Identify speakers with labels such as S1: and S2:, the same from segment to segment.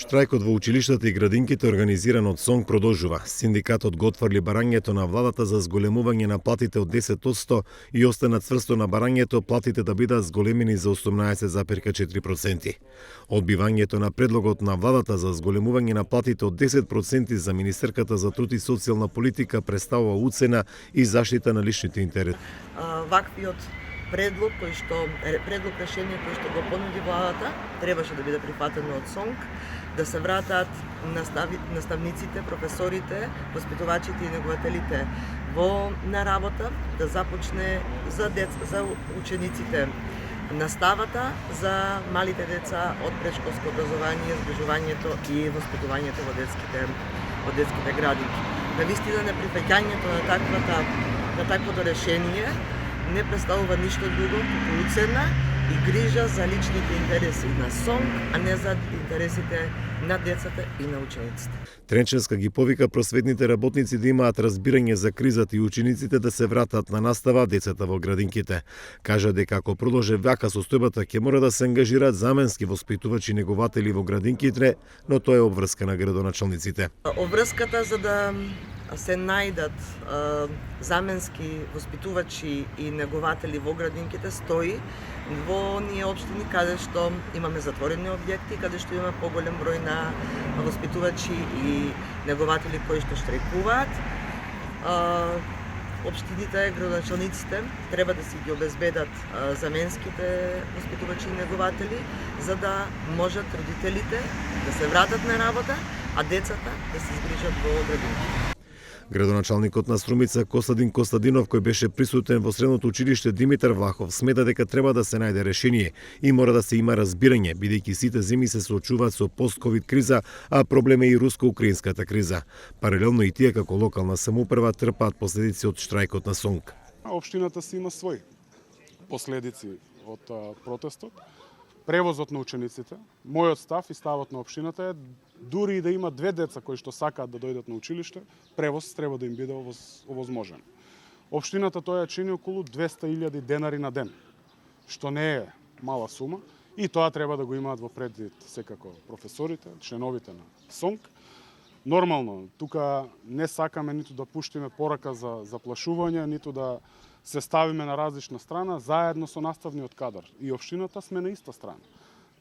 S1: Штрајкот во училиштата и градинките организиран од СОНК продолжува. Синдикатот го отфрли барањето на владата за зголемување на платите од 10% и остана цврсто на барањето платите да бидат зголемени за 18,4%. Одбивањето на предлогот на владата за зголемување на платите од 10% за министерката за труд и социјална политика представува уцена и заштита на личните интереси.
S2: Ваквиот предлог решение кој што го понуди владата требаше да биде прифатено од СОНК, да се вратат наставниците, професорите, воспитувачите и негователите на работа, да започне за учениците наставата, за малите деца од претшколско образование, згрижувањето и воспитувањето во детските градинки. Навистина неприфаќањето на таквото решение не представува ништо друго како уцена и грижа за личните интереси на СОНК, а не за интересите на децата и на учениците.
S1: Тренчевска ги повика просветните работници да имаат разбирање за кризата и учениците да се вратат на настава децата во градинките. Кажа дека ако продолжи вака состојбата ќе мора да се ангажираат заменски воспитувачи и негователи во градинките, но тоа е обврска на градоначалниците.
S2: Обврската за да се најдат заменски воспитувачи и негователи во градинките стои во оние општини каде што имаме затворени објекти, каде што има поголем број на воспитувачи и негователи кои што штрајкуваат. Општините, градоначалниците треба да си ги обезбедат заменските воспитувачи и негователи, за да можат родителите да се вратат на работа, а децата да се згрижат во градинки.
S1: Градоначалникот на Струмица Костадин Костадинов, кој беше присутен во средното училиште Димитар Влахов, смета дека треба да се најде решение и мора да се има разбирање, бидејќи сите земји се соочуваат со пост-ковид криза, а проблем е и руско-украинската криза. Паралелно и тие како локална самоуправа трпаат последици од штрајкот на СОНК.
S3: Општината си има своји последици од протестот. Превозот на учениците. Мојот став и ставот на општината е дури и да има две деца кои што сакаат да дојдат на училиште, превоз треба да им биде овозможен. Општината тоа ја чини околу 200.000 денари на ден, што не е мала сума и тоа треба да го имаат во предвид секако професорите, членовите на СОНК. Нормално, тука не сакаме ниту да пуштиме порака за заплашување, ниту да се ставиме на различна страна, заедно со наставниот кадар. И општината сме на иста страна.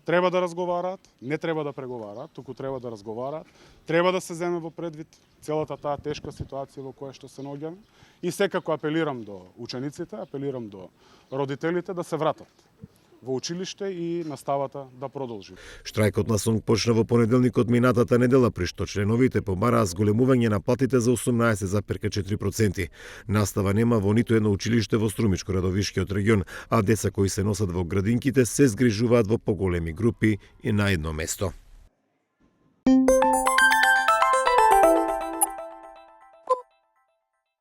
S3: Треба да разговараат, не треба да преговараат, туку треба да разговараат. Треба да се земе во предвид целата таа тешка ситуација во која што се наоѓаме. И секако апелирам до учениците, апелирам до родителите да се вратат во училиште и наставата да продолжи.
S1: Штрајкот на СОНК почна во понеделникот минатата недела, при што членовите побараа зголемување на платите за 18,4%. Настава нема во ниту едно училиште во Струмичко-Радовишкиот регион, а деца кои се носат во градинките се згрижуваат во поголеми групи и на едно место.